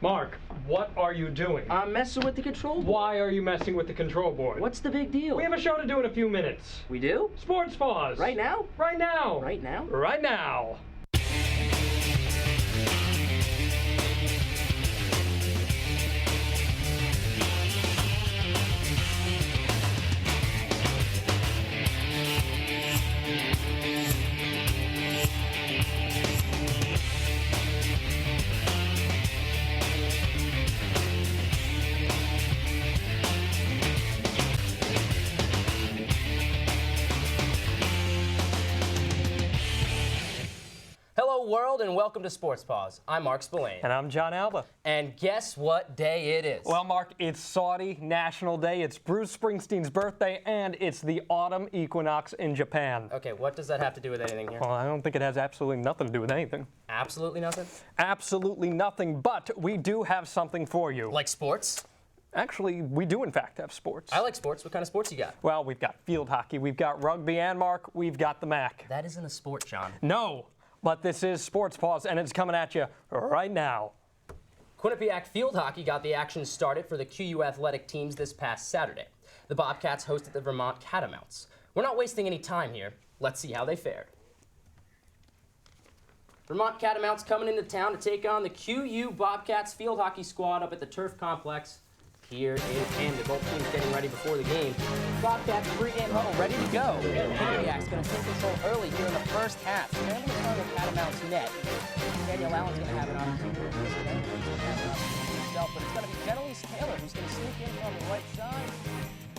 Mark, what are you doing? I'm messing with the control board. Why are you messing with the control board? What's the big deal? We have a show to do in a few minutes. We do? Sports Paws. Right now? Right now. Right now? Right now. Hello world and welcome to Sports Paws. I'm Mark Spillane. And I'm John Alba. And guess what day it is? Well, Mark, it's Saudi National Day, it's Bruce Springsteen's birthday, and it's the autumn equinox in Japan. Okay, what does that have to do with anything here? Well, I don't think it has absolutely nothing to do with anything. Absolutely nothing? Absolutely nothing, but we do have something for you. Like sports? Actually, we do in fact have sports. I like sports. What kind of sports you got? Well, we've got field hockey, we've got rugby, and Mark, we've got the MAAC. That isn't a sport, John. No, but this is Sports Paws, and it's coming at you right now. Quinnipiac field hockey got the action started for the QU athletic teams this past Saturday. The Bobcats hosted the Vermont Catamounts. We're not wasting any time here. Let's see how they fared. Vermont Catamounts coming into town to take on the QU Bobcats field hockey squad up at the Turf Complex here in Camden. Both teams getting ready before the game. Bobcats pregame huddle ready to go. Quinnipiac's going to take control early here in the first half. Scrambling in front of the Catamounts net. Daniel Allen's going to have an opportunity. Himself, but it's going to be Jenelise Taylor who's going to sneak in from the right side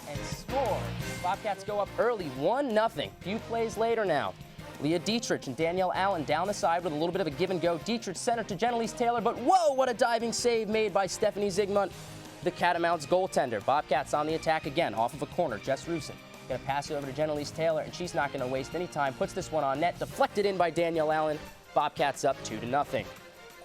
and score. Bobcats go up early, 1-0. Few plays later now. Leah Dietrich and Danielle Allen down the side with a little bit of a give and go. Dietrich center to Jenelise Taylor, but whoa, what a diving save made by Stephanie Zygmunt, the Catamounts goaltender. Bobcats on the attack again, off of a corner. Jess Rusin going to pass it over to Jenelise Taylor, and she's not going to waste any time. Puts this one on net, deflected in by Danielle Allen. Bobcats up 2-0.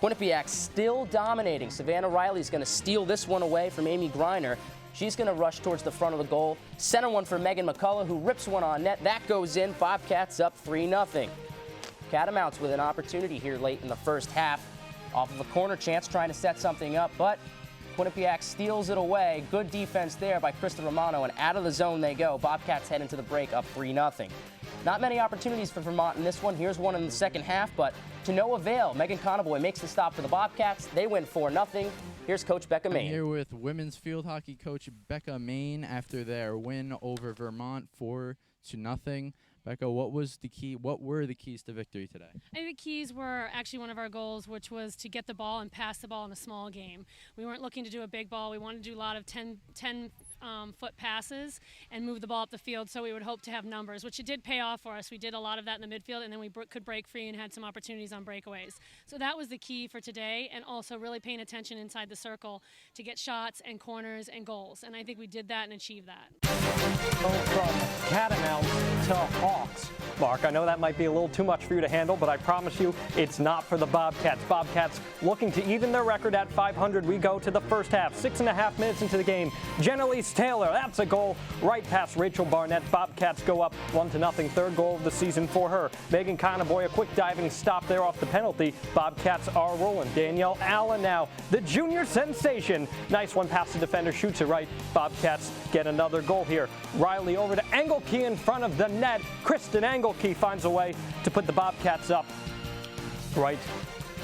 Quinnipiac still dominating. Savannah Riley's going to steal this one away from Amy Griner. She's going to rush towards the front of the goal. Center one for Megan McCullough, who rips one on net. That goes in. Bobcats up 3-0. Catamounts with an opportunity here late in the first half. Off of a corner chance, trying to set something up, but Quinnipiac steals it away. Good defense there by Krista Romano, and out of the zone they go. Bobcats head into the break up 3-0. Not many opportunities for Vermont in this one. Here's one in the second half, but to no avail. Megan Conboy makes the stop for the Bobcats. They win 4-0. Here's Coach Becca Main. I'm here with women's field hockey coach Becca Main after their win over Vermont 4-0. Becca, what were the keys to victory today? I think the keys were actually one of our goals, which was to get the ball and pass the ball in a small game. We weren't looking to do a big ball. We wanted to do a lot of 10-foot passes and move the ball up the field, so we would hope to have numbers, which it did pay off for us. We did a lot of that in the midfield, and then we could break free and had some opportunities on breakaways. So that was the key for today, and also really paying attention inside the circle to get shots and corners and goals. And I think we did that and achieved that. From Catamounts to Hawks. Mark, I know that might be a little too much for you to handle, but I promise you it's not for the Bobcats. Bobcats looking to even their record at 500. We go to the first half, 6.5 minutes into the game. Jenelise Taylor, that's a goal right past Rachel Barnett. Bobcats go up 1-0. Third goal of the season for her. Megan Conboy, a quick diving stop there off the penalty. Bobcats are rolling. Danielle Allen now, the junior sensation. Nice one past the defender, shoots it right. Bobcats get another goal here. Riley over to Engelke in front of the net. Kristen Engelke finds a way to put the Bobcats up right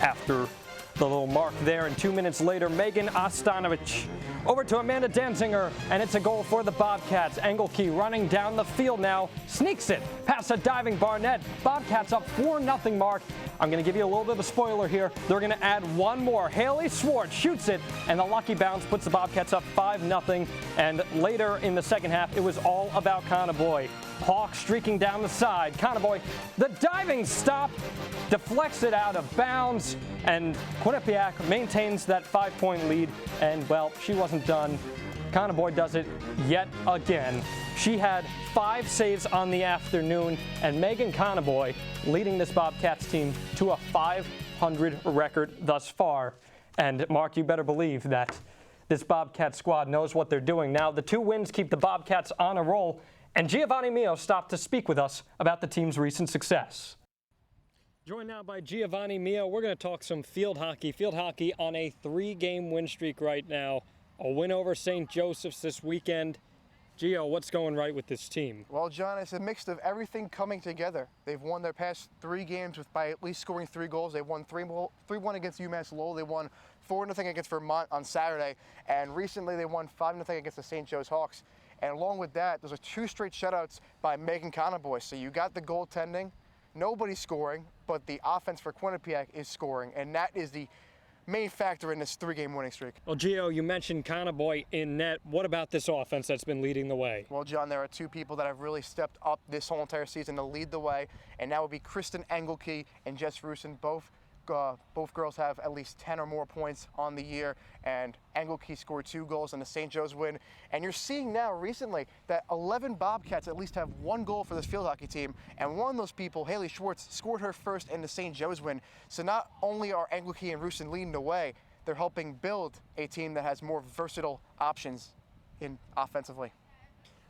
after the little mark there. And 2 minutes later, Megan Ostanovich over to Amanda Danzinger, and it's a goal for the Bobcats. Engelke running down the field now, sneaks it past a diving Barnett. Bobcats up 4-0, Mark. I'm going to give you a little bit of a spoiler here. They're going to add one more. Haley Swartz shoots it, and the lucky bounce puts the Bobcats up 5-0. And later in the second half, it was all about Conboy. Hawk streaking down the side. Conboy, the diving stop, deflects it out of bounds, and Quinnipiac maintains that 5-point lead. And, well, she wasn't done. Conboy does it yet again. She had 5 saves on the afternoon, and Megan Conboy leading this Bobcats team to a 500 record thus far. And, Mark, you better believe that this Bobcat squad knows what they're doing. Now, the 2 wins keep the Bobcats on a roll, and Giovanni Mio stopped to speak with us about the team's recent success. Joined now by Giovanni Mio. We're going to talk some field hockey. Field hockey on a 3-game win streak right now. A win over St. Joseph's this weekend. Gio, what's going right with this team? Well, John, it's a mix of everything coming together. They've won their past 3 games by at least scoring 3 goals. They won 3-1 against UMass Lowell. They won 4-0 against Vermont on Saturday. And recently they won 5-0 against the St. Joe's Hawks. And along with that, those are 2 straight shutouts by Megan Conboy. So you got the goaltending, nobody's scoring, but the offense for Quinnipiac is scoring. And that is the main factor in this 3-game winning streak. Well, Gio, you mentioned Conboy in net. What about this offense that's been leading the way? Well, John, there are 2 people that have really stepped up this whole entire season to lead the way, and that would be Kristen Engelke and Jess Rusin. Both girls have at least 10 or more points on the year, and Engelke scored 2 goals in the St. Joe's win. And you're seeing now recently that 11 Bobcats at least have 1 goal for this field hockey team, and one of those people, Haley Schwartz, scored her first in the St. Joe's win. So not only are Engelke and Rusin leading the way, they're helping build a team that has more versatile options offensively.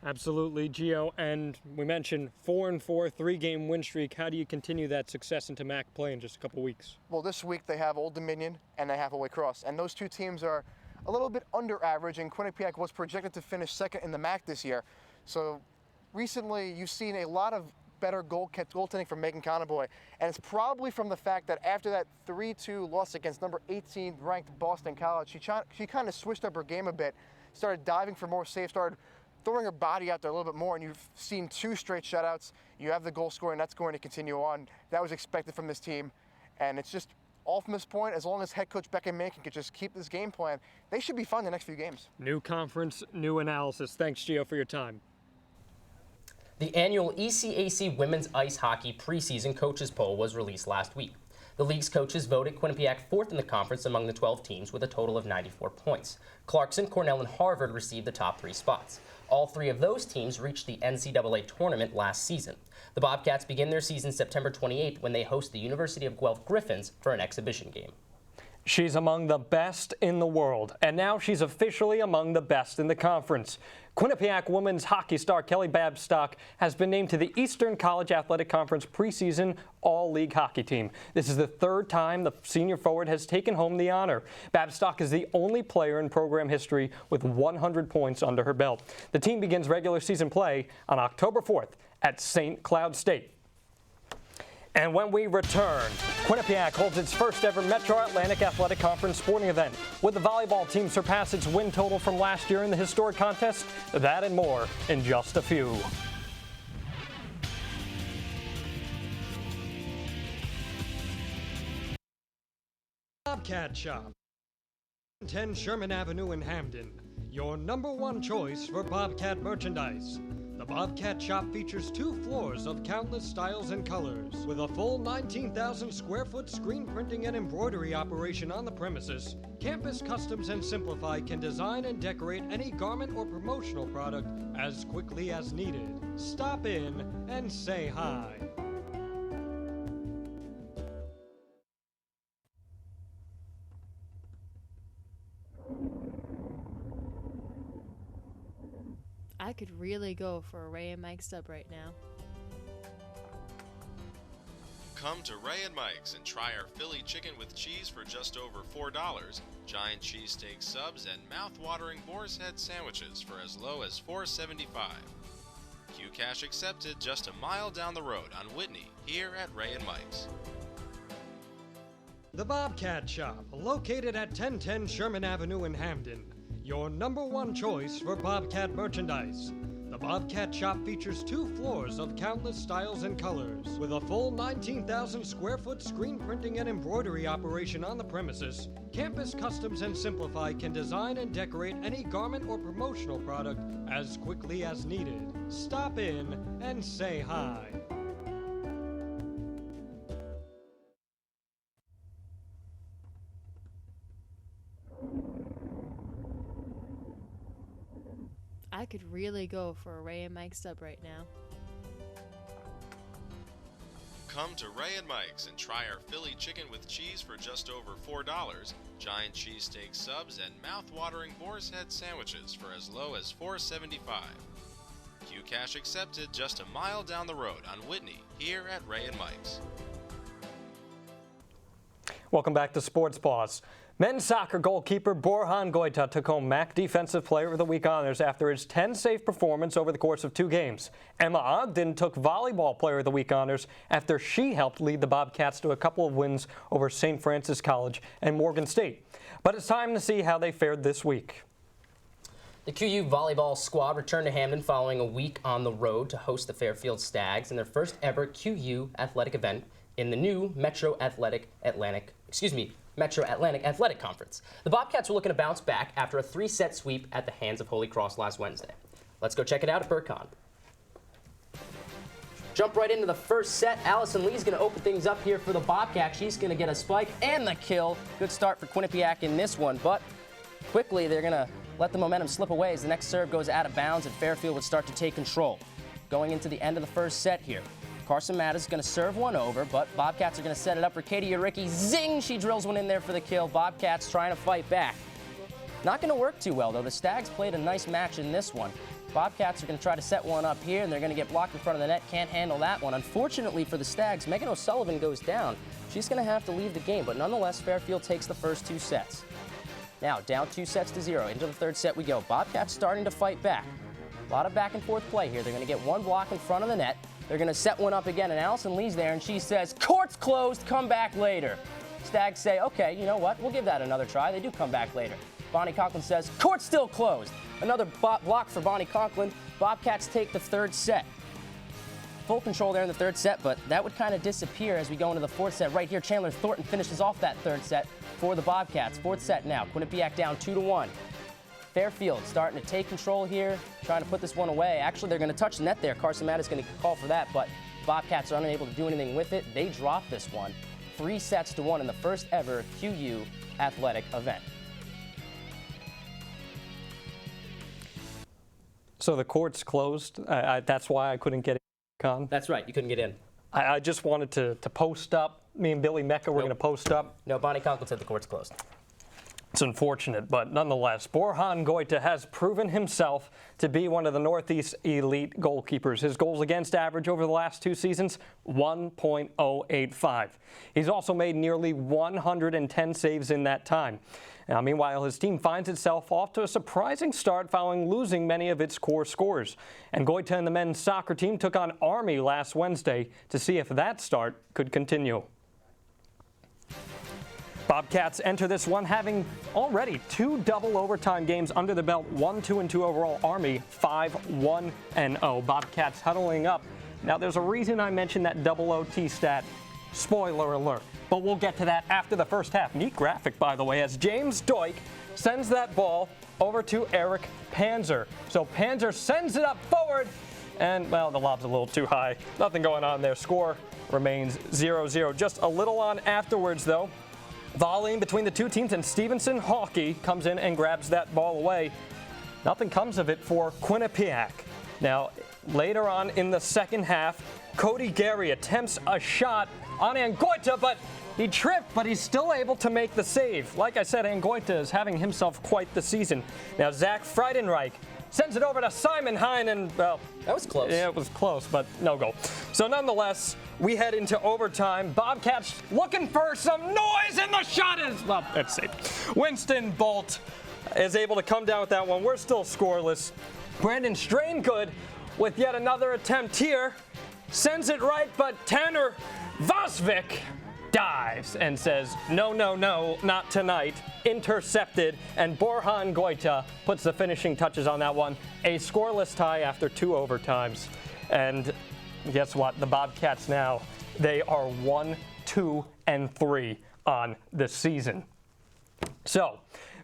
Absolutely, Gio. And we mentioned 4-4, 3-game win streak. How do you continue that success into MAAC play in just a couple weeks? Well, this week they have Old Dominion and they have Hathaway Cross, and those 2 teams are a little bit under average, and Quinnipiac was projected to finish 2nd in the MAAC this year. So recently you've seen a lot of better goaltending from Megan Conboy, and it's probably from the fact that after that 3-2 loss against number 18 ranked Boston College, she kind of switched up her game a bit, started diving for more saves, started throwing her body out there a little bit more, and you've seen 2 straight shutouts. You have the goal scoring, that's going to continue on. That was expected from this team, and it's just all from this point. As long as head coach Becca Mankin can just keep this game plan, they should be fun the next few games. New conference, new analysis. Thanks, Gio, for your time. The annual ECAC Women's Ice Hockey preseason coaches poll was released last week. The league's coaches voted Quinnipiac 4th in the conference among the 12 teams with a total of 94 points. Clarkson, Cornell, and Harvard received the top 3 spots. All 3 of those teams reached the NCAA tournament last season. The Bobcats begin their season September 28th when they host the University of Guelph Griffins for an exhibition game. She's among the best in the world, and now she's officially among the best in the conference. Quinnipiac women's hockey star Kelly Babstock has been named to the Eastern College Athletic Conference preseason all-league hockey team. This is the 3rd time the senior forward has taken home the honor. Babstock is the only player in program history with 100 points under her belt. The team begins regular season play on October 4th at St. Cloud State. And when we return, Quinnipiac holds its first ever Metro Atlantic Athletic Conference sporting event. Would the volleyball team surpass its win total from last year in the historic contest? That and more in just a few. Bobcat Shop, 10 Sherman Avenue in Hamden. Your #1 choice for Bobcat merchandise. The Bobcat Shop features 2 floors of countless styles and colors. With a full 19,000 square foot screen printing and embroidery operation on the premises, Campus Customs and Simplify can design and decorate any garment or promotional product as quickly as needed. Stop in and say hi. I could really go for a Ray and Mike sub right now. Come to Ray and Mike's and try our Philly chicken with cheese for just over $4, giant cheesesteak subs, and mouth-watering boar's head sandwiches for as low as $4.75. Q-Cash accepted just a mile down the road on Whitney, here at Ray and Mike's. The Bobcat Shop, located at 1010 Sherman Avenue in Hamden. Your #1 choice for Bobcat merchandise. The Bobcat Shop features 2 floors of countless styles and colors. With a full 19,000 square foot screen printing and embroidery operation on the premises, Campus Customs and Simplify can design and decorate any garment or promotional product as quickly as needed. Stop in and say hi. I could really go for a Ray and Mike sub right now. Come to Ray and Mike's and try our Philly chicken with cheese for just over $4, giant cheesesteak subs, and mouth-watering boar's head sandwiches for as low as $4.75. Q-Cash accepted just a mile down the road on Whitney, here at Ray and Mike's. Welcome back to Sports Paws. Men's soccer goalkeeper Borjan Goita took home MAAC Defensive Player of the Week honors after his 10-save performance over the course of 2 games. Emma Ogden took Volleyball Player of the Week honors after she helped lead the Bobcats to a couple of wins over St. Francis College and Morgan State. But it's time to see how they fared this week. The QU volleyball squad returned to Hamden following a week on the road to host the Fairfield Stags in their first ever QU athletic event in the new Metro Atlantic Athletic Conference. The Bobcats were looking to bounce back after a 3-set sweep at the hands of Holy Cross last Wednesday. Let's go check it out at BurtCon. Jump right into the first set. Allison Lee's going to open things up here for the Bobcats. She's going to get a spike and the kill. Good start for Quinnipiac in this one, but quickly they're going to let the momentum slip away as the next serve goes out of bounds and Fairfield would start to take control. Going into the end of the first set here. Carson Mattis is going to serve one over, but Bobcats are going to set it up for Katie Uricki. Zing! She drills one in there for the kill. Bobcats trying to fight back. Not going to work too well, though. The Stags played a nice match in this one. Bobcats are going to try to set one up here, and they're going to get blocked in front of the net. Can't handle that one. Unfortunately for the Stags, Megan O'Sullivan goes down. She's going to have to leave the game, but nonetheless, Fairfield takes the first 2 sets. Now, down 2-0. Into the third set we go. Bobcats starting to fight back. A lot of back and forth play here. They're going to get one block in front of the net. They're going to set one up again, and Allison Lee's there, and she says, "Court's closed, come back later." Stags say, "Okay, you know what? We'll give that another try." They do come back later. Bonnie Conklin says, "Court's still closed." Another block for Bonnie Conklin. Bobcats take the third set. Full control there in the third set, but that would kind of disappear as we go into the fourth set. Right here, Chandler Thornton finishes off that third set for the Bobcats. Fourth set now. Quinnipiac down 2-1. Fairfield starting to take control here, trying to put this one away. Actually, they're going to touch the net there. Carson Matt is going to call for that, but Bobcats are unable to do anything with it. They drop this one. 3-1 in the first ever QU athletic event. So the court's closed. That's why I couldn't get in. That's right. You couldn't get in. I just wanted to post up. Me and Billy Mecca were going to post up. No, Bonnie Conklin said the court's closed. It's unfortunate, but nonetheless, Borjan Goita has proven himself to be one of the Northeast elite goalkeepers. His goals against average over the last 2 seasons, 1.085. He's also made nearly 110 saves in that time. Now, meanwhile, his team finds itself off to a surprising start following losing many of its core scorers. And Goita and the men's soccer team took on Army last Wednesday to see if that start could continue. Bobcats enter this one having already 2 double overtime games under the belt, 1-2-2 overall. Army 5-1-0. Bobcats huddling up. Now, there's a reason I mentioned that double OT stat. Spoiler alert. But we'll get to that after the first half. Neat graphic, by the way, as James Doik sends that ball over to Eric Panzer. So Panzer sends it up forward, and, well, the lob's a little too high. Nothing going on there. Score remains 0-0. Just a little on afterwards, though. Volleying between the 2 teams, and Stevenson Hawkey comes in and grabs that ball away. Nothing comes of it for Quinnipiac. Now, later on in the second half, Cody Gary attempts a shot on Angoita, but he tripped, but he's still able to make the save. Like I said, Angoita is having himself quite the season. Now, Zach Friedenreich sends it over to Simon Hine, and, well, that was close. Yeah, it was close, but no goal. So nonetheless, we head into overtime. Bobcats looking for some noise, and the shot is, well, that's safe. Winston Bolt is able to come down with that one. We're still scoreless. Brandon Straingood with yet another attempt here. Sends it right, but Tanner Vosvik dives and says, no, no, no, not tonight. Intercepted, and Borjan Goita puts the finishing touches on that one. A scoreless tie after 2 overtimes. And guess what? The Bobcats now, they are 1-2-3 on the season. So,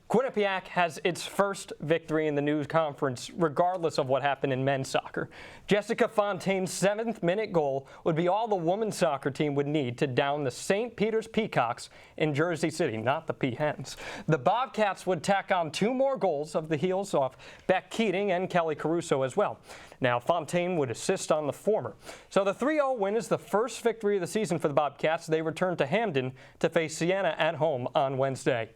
Quinnipiac has its first victory in the new conference, regardless of what happened in men's soccer. Jessica Fontaine's 7th-minute goal would be all the women's soccer team would need to down the St. Peter's Peacocks in Jersey City, not the Peahens. The Bobcats would tack on 2 more goals of the heels off Beck Keating and Kelly Caruso as well. Now, Fontaine would assist on the former. So the 3-0 win is the first victory of the season for the Bobcats. They return to Hamden to face Siena at home on Wednesday.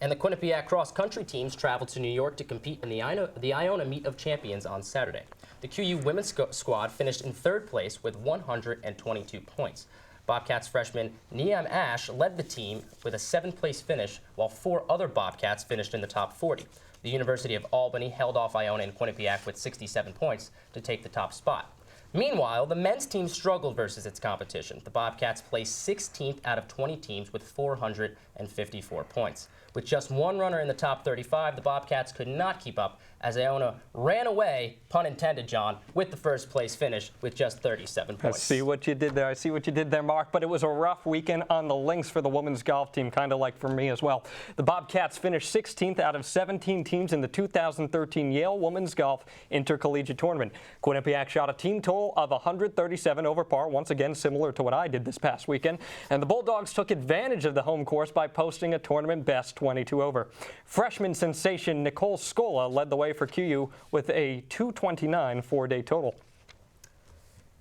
And the Quinnipiac cross-country teams traveled to New York to compete in the Iona Meet of Champions on Saturday. The QU women's squad finished in 3rd place with 122 points. Bobcats freshman Niam Ash led the team with a 7th place finish, while 4 other Bobcats finished in the top 40. The University of Albany held off Iona and Quinnipiac with 67 points to take the top spot. Meanwhile, the men's team struggled versus its competition. The Bobcats placed 16th out of 20 teams with 454 points. With just 1 runner in the top 35, the Bobcats could not keep up as Iona ran away, pun intended, John, with the first place finish with just 37 points. I see what you did there. I see what you did there, Mark. But it was a rough weekend on the links for the women's golf team, kind of like for me as well. The Bobcats finished 16th out of 17 teams in the 2013 Yale Women's Golf Intercollegiate Tournament. Quinnipiac shot a team total of 137 over par, once again similar to what I did this past weekend. And the Bulldogs took advantage of the home course by posting a tournament best 22 over. Freshman sensation Nicole Scola led the way for QU with a 229 4-day total.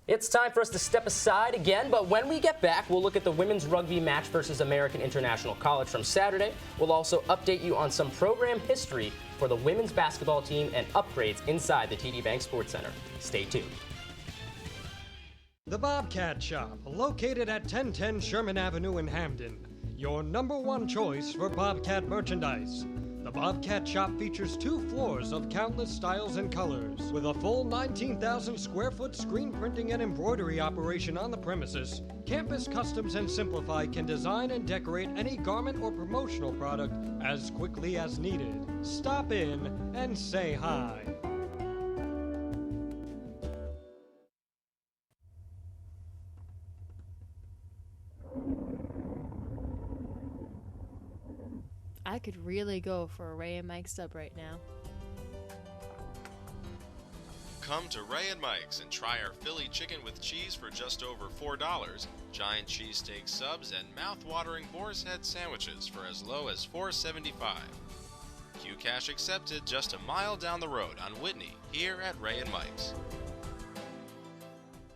It's time for us to step aside again, but when we get back, we'll look at the women's rugby match versus American International College from Saturday. We'll also update you on some program history for the women's basketball team and upgrades inside the TD Bank Sports Center. Stay tuned. The Bobcat Shop, located at 1010 Sherman Avenue in Hamden. Your #1 choice for Bobcat merchandise. The Bobcat Shop features 2 floors of countless styles and colors. With a full 19,000 square foot screen printing and embroidery operation on the premises, Campus Customs and Simplify can design and decorate any garment or promotional product as quickly as needed. Stop in and say hi. I could really go for a Ray and Mike sub right now. Come to Ray and Mike's and try our Philly chicken with cheese for just over $4, giant cheesesteak subs, and mouth-watering boar's head sandwiches for as low as $4.75. Q Cash accepted just a mile down the road on Whitney, here at Ray and Mike's.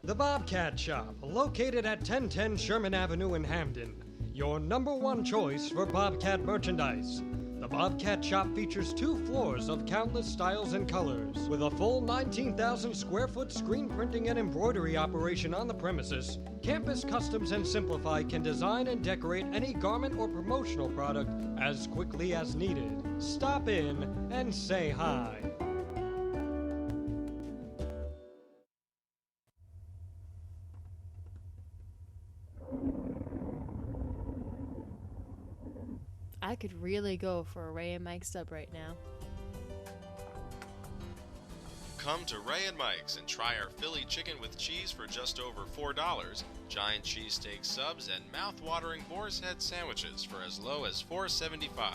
The Bobcat Shop, located at 1010 Sherman Avenue in Hamden. Your #1 choice for Bobcat merchandise. The Bobcat Shop features 2 floors of countless styles and colors. With a full 19,000 square foot screen printing and embroidery operation on the premises, Campus Customs and Simplify can design and decorate any garment or promotional product as quickly as needed. Stop in and say hi. I could really go for a Ray and Mike sub right now. Come to Ray and Mike's and try our Philly chicken with cheese for just over $4, giant cheesesteak subs, and mouth-watering boar's head sandwiches for as low as $4.75.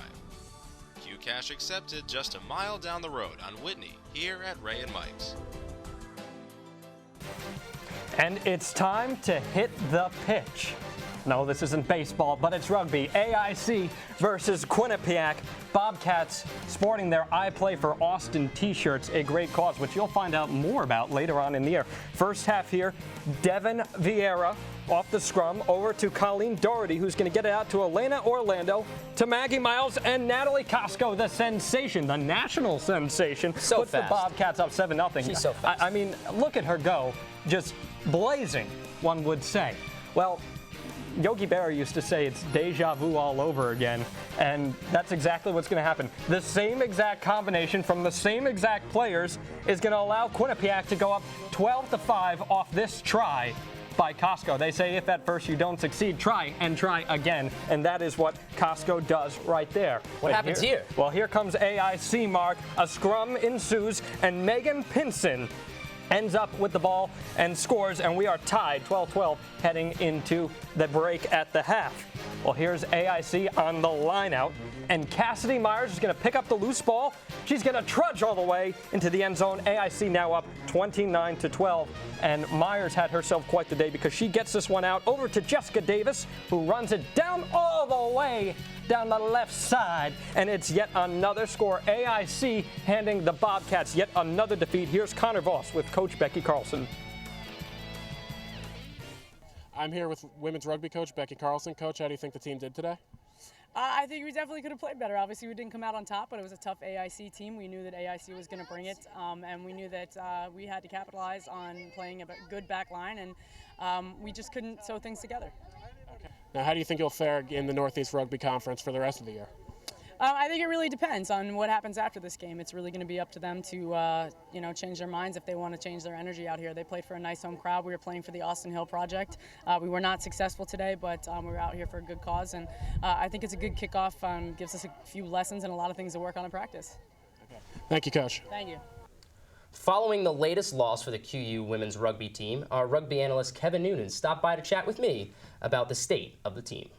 Q Cash accepted just a mile down the road on Whitney, here at Ray and Mike's. And it's time to hit the pitch. No, this isn't baseball, but it's rugby. AIC versus Quinnipiac. Bobcats sporting their I Play for Austin t-shirts, a great cause, which you'll find out more about later on in the year. First half here, Devin Vieira off the scrum over to Colleen Doherty, who's going to get it out to Elena Orlando, to Maggie Miles, and Natalie Costco, the sensation, the national sensation. So puts fast. the Bobcats up 7-0. She's so fast. I mean, look at her go, just blazing, one would say. Well, Yogi Berra used to say it's deja vu all over again, and that's exactly what's going to happen. The same exact combination from the same exact players is going to allow Quinnipiac to go up 12-5 off this try by Costco. They say if at first you don't succeed, try and try again, and that is what Costco does right there. What happens here? Well, here comes AIC, Mark. A scrum ensues, and Megan Pinson ends up with the ball and scores, and we are tied 12-12 heading into the break at the half. Well, here's AIC on the line out, and Cassidy Myers is going to pick up the loose ball. She's going to trudge all the way into the end zone. AIC now up 29-12, and Myers had herself quite the day because she gets this one out over to Jessica Davis, who runs it down all the way down the left side, and it's yet another score. AIC handing the Bobcats yet another defeat. Here's Connor Voss with Coach Becky Carlson. I'm here with women's rugby coach Becky Carlson. Coach, how do you think the team did today? I think we definitely could have played better. Obviously, we didn't come out on top, but it was a tough AIC team. We knew that AIC was going to bring it, and we knew that we had to capitalize on playing a good back line, and we just couldn't sew things together. Now, how do you think you'll fare in the Northeast Rugby Conference for the rest of the year? I think it really depends on what happens after this game. It's really going to be up to them to, change their minds if they want to change their energy out here. They played for a nice home crowd. We were playing for the Austin Hill Project. We were not successful today, but we were out here for a good cause, and I think it's a good kickoff. Gives us a few lessons and a lot of things to work on in practice. Okay. Thank you, Coach. Thank you. Following the latest loss for the QU women's rugby team, our rugby analyst Kevin Noonan stopped by to chat with me about the state of the team.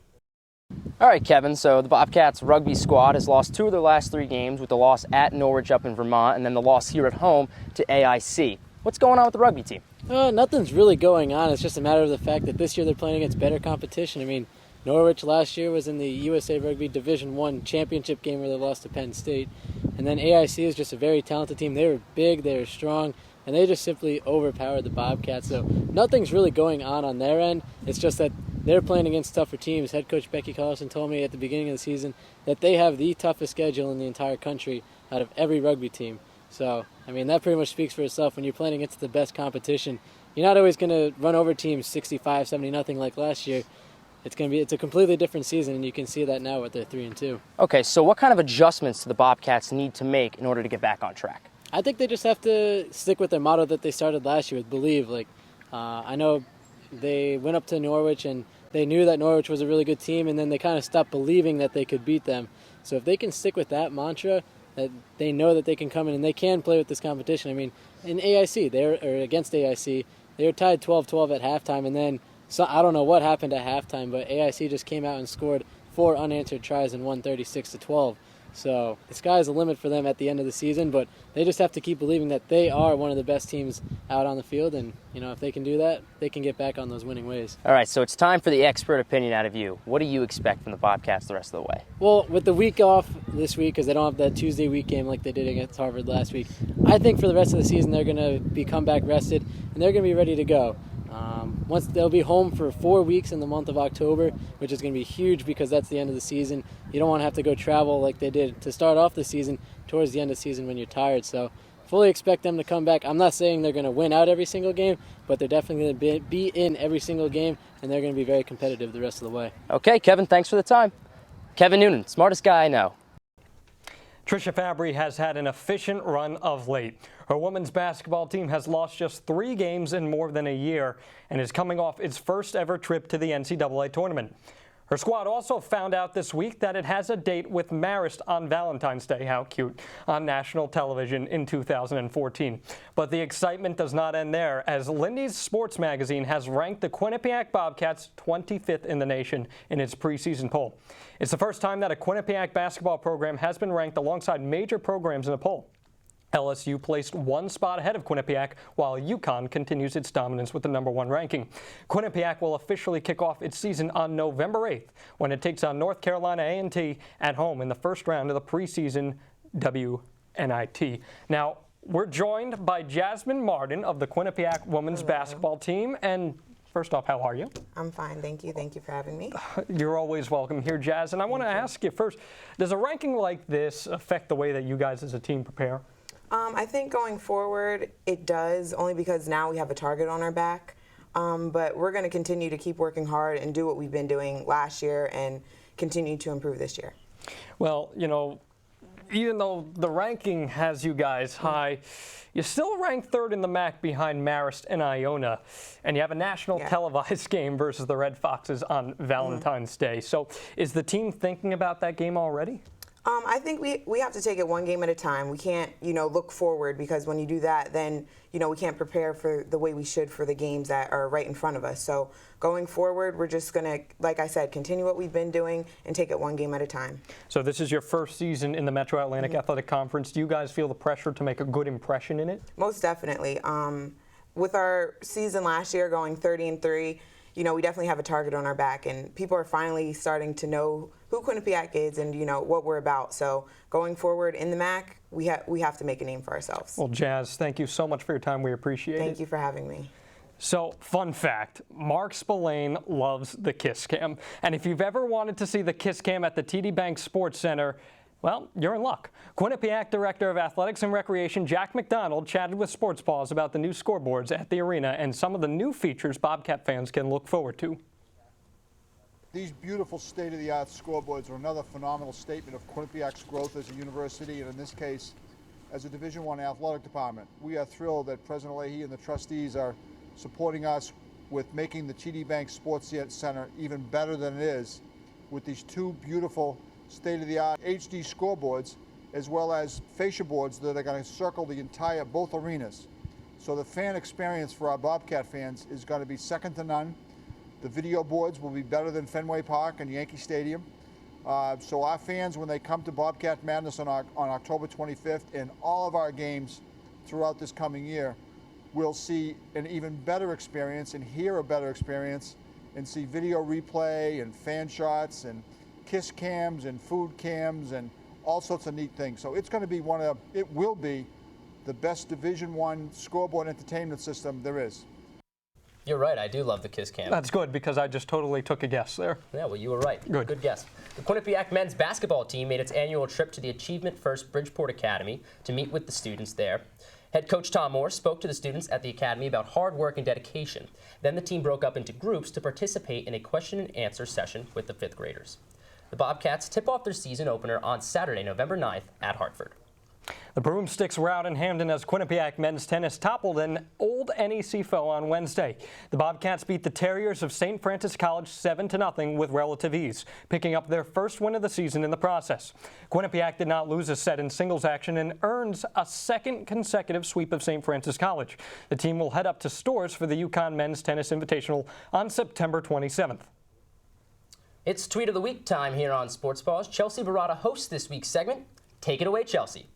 All right, Kevin, so the Bobcats rugby squad has lost 2 of their last 3 games, with the loss at Norwich up in Vermont and then the loss here at home to AIC. What's going on with the rugby team? Nothing's really going on. It's just a matter of the fact that this year they're playing against better competition. I mean, Norwich last year was in the USA Rugby Division I championship game where they lost to Penn State. And then AIC is just a very talented team. They were big, they were strong, and they just simply overpowered the Bobcats. So nothing's really going on their end. It's just that they're playing against tougher teams. Head coach Becky Carlson told me at the beginning of the season that they have the toughest schedule in the entire country out of every rugby team. So, I mean, that pretty much speaks for itself. When you're playing against the best competition, you're not always going to run over teams 65, 70-0 like last year. It's a completely different season, and you can see that now with their 3-2. Okay, so what kind of adjustments do the Bobcats need to make in order to get back on track? I think they just have to stick with their motto that they started last year with believe. I know they went up to Norwich and they knew that Norwich was a really good team, and then they kind of stopped believing that they could beat them. So if they can stick with that mantra, that they know that they can come in and they can play with this competition. I mean, in AIC, against AIC, they were tied 12-12 at halftime, and then I don't know what happened at halftime, but AIC just came out and scored 4 unanswered tries and won 36-12. So the sky's the limit for them at the end of the season, but they just have to keep believing that they are one of the best teams out on the field, and if they can do that, they can get back on those winning ways. All right, so it's time for the expert opinion out of you. What do you expect from the Bobcats the rest of the way? Well, with the week off this week, because they don't have that Tuesday week game like they did against Harvard last week, I think for the rest of the season they're going to be comeback rested, and they're going to be ready to go. Once they'll be home for 4 weeks in the month of October, which is going to be huge because that's the end of the season. You don't want to have to go travel like they did to start off the season towards the end of the season when you're tired. So fully expect them to come back. I'm not saying they're going to win out every single game, but they're definitely going to be in every single game, and they're going to be very competitive the rest of the way. Okay, Kevin, thanks for the time. Kevin Noonan, smartest guy I know. Trisha Fabry has had an efficient run of late. Her women's basketball team has lost just 3 games in more than a year and is coming off its first ever trip to the NCAA tournament. Her squad also found out this week that it has a date with Marist on Valentine's Day, how cute, on national television in 2014. But the excitement does not end there, as Lindy's sports magazine has ranked the Quinnipiac Bobcats 25th in the nation in its preseason poll. It's the first time that a Quinnipiac basketball program has been ranked alongside major programs in the poll. LSU placed 1 spot ahead of Quinnipiac, while UConn continues its dominance with the #1 ranking. Quinnipiac will officially kick off its season on November 8th when it takes on North Carolina A&T at home in the first round of the preseason WNIT. Now, we're joined by Jasmine Martin of the Quinnipiac women's basketball team. And first off, how are you? I'm fine, thank you. Thank you for having me. You're always welcome here, Jazz. And I want to ask you first, does a ranking like this affect the way that you guys as a team prepare? I think going forward, it does, only because now we have a target on our back. But we're going to continue to keep working hard and do what we've been doing last year and continue to improve this year. Well, even though the ranking has you guys high, you still rank 3rd in the MAAC behind Marist and Iona, and you have a national televised game versus the Red Foxes on Valentine's Day. So is the team thinking about that game already? I think we have to take it one game at a time. We can't, look forward, because when you do that, then, we can't prepare for the way we should for the games that are right in front of us. So going forward, we're just going to, like I said, continue what we've been doing and take it one game at a time. So this is your first season in the Metro Atlantic Athletic Conference. Do you guys feel the pressure to make a good impression in it? Most definitely. With our season last year going 30-3, we definitely have a target on our back, and people are finally starting to know who Quinnipiac is and what we're about. So going forward in the MAAC, we have to make a name for ourselves. Well, Jazz, thank you so much for your time. We appreciate it. Thank you for having me. So, fun fact, Mark Spillane loves the Kiss Cam. And if you've ever wanted to see the Kiss Cam at the TD Bank Sports Center, well, you're in luck. Quinnipiac Director of Athletics and Recreation Jack McDonald chatted with Sports Paws about the new scoreboards at the arena and some of the new features Bobcat fans can look forward to. These beautiful state-of-the-art scoreboards are another phenomenal statement of Quinnipiac's growth as a university, and in this case, as a Division I athletic department. We are thrilled that President Leahy and the trustees are supporting us with making the TD Bank Sports Center even better than it is with these two beautiful state-of-the-art HD scoreboards as well as fascia boards that are going to circle the entire both arenas. So the fan experience for our Bobcat fans is going to be second to none. The video boards will be better than Fenway Park and Yankee Stadium. So our fans, when they come to Bobcat Madness on October 25th and all of our games throughout this coming year, will see an even better experience and hear a better experience and see video replay and fan shots and kiss cams and food cams and all sorts of neat things. So it's going to be it will be the best Division I scoreboard entertainment system there is. You're right, I do love the Kiss Cam. That's good because I just totally took a guess there. Yeah, well, you were right. Good guess. The Quinnipiac men's basketball team made its annual trip to the Achievement First Bridgeport Academy to meet with the students there. Head coach Tom Moore spoke to the students at the academy about hard work and dedication. Then the team broke up into groups to participate in a question and answer session with the 5th graders. The Bobcats tip off their season opener on Saturday, November 9th at Hartford. The Broomsticks were out in Hamden as Quinnipiac men's tennis toppled an old NEC foe on Wednesday. The Bobcats beat the Terriers of St. Francis College 7-0 with relative ease, picking up their first win of the season in the process. Quinnipiac did not lose a set in singles action and earns a second consecutive sweep of St. Francis College. The team will head up to Stores for the UConn Men's Tennis Invitational on September 27th. It's Tweet of the Week time here on Sports Paws. Chelsea Barada hosts this week's segment. Take it away, Chelsea.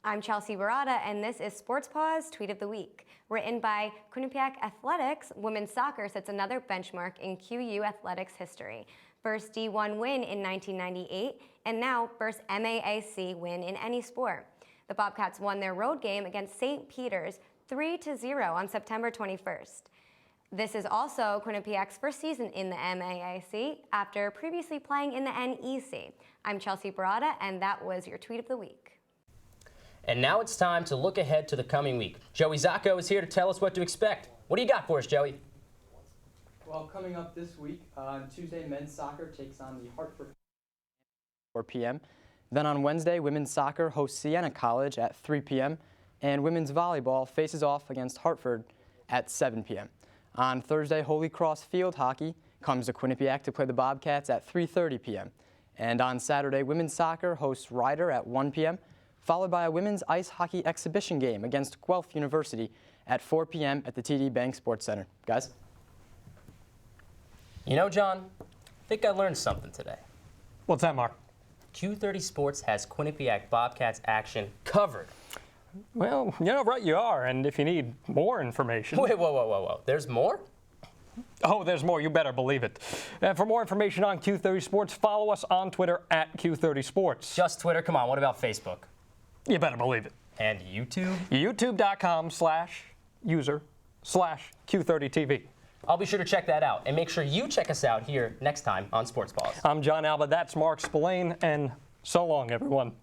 I'm Chelsea Barada, and this is Sports Paws Tweet of the Week. Written by Quinnipiac Athletics, women's soccer sets another benchmark in QU athletics history. First D1 win in 1998, and now first MAAC win in any sport. The Bobcats won their road game against St. Peter's 3-0 on September 21st. This is also Quinnipiac's first season in the MAAC after previously playing in the NEC. I'm Chelsea Barada, and that was your Tweet of the Week. And now it's time to look ahead to the coming week. Joey Zacco is here to tell us what to expect. What do you got for us, Joey? Well, coming up this week, on Tuesday, men's soccer takes on the Hartford 4 p.m. Then on Wednesday, women's soccer hosts Siena College at 3 p.m. and women's volleyball faces off against Hartford at 7 p.m. On Thursday, Holy Cross field hockey comes to Quinnipiac to play the Bobcats at 3:30 p.m. And on Saturday, women's soccer hosts Ryder at 1 p.m., followed by a women's ice hockey exhibition game against Guelph University at 4 p.m. at the TD Bank Sports Center. Guys? You know, John, I think I learned something today. What's that, Mark? Q30 Sports has Quinnipiac Bobcats action covered. Well, you know, right you are, and if you need more information... Wait, whoa. There's more? Oh, there's more. You better believe it. And for more information on Q30 Sports, follow us on Twitter at Q30 Sports. Just Twitter? Come on, what about Facebook? You better believe it. And YouTube? YouTube.com/user/Q30TV. I'll be sure to check that out. And make sure you check us out here next time on Sports Paws. I'm John Alba. That's Mark Spillane. And so long, everyone.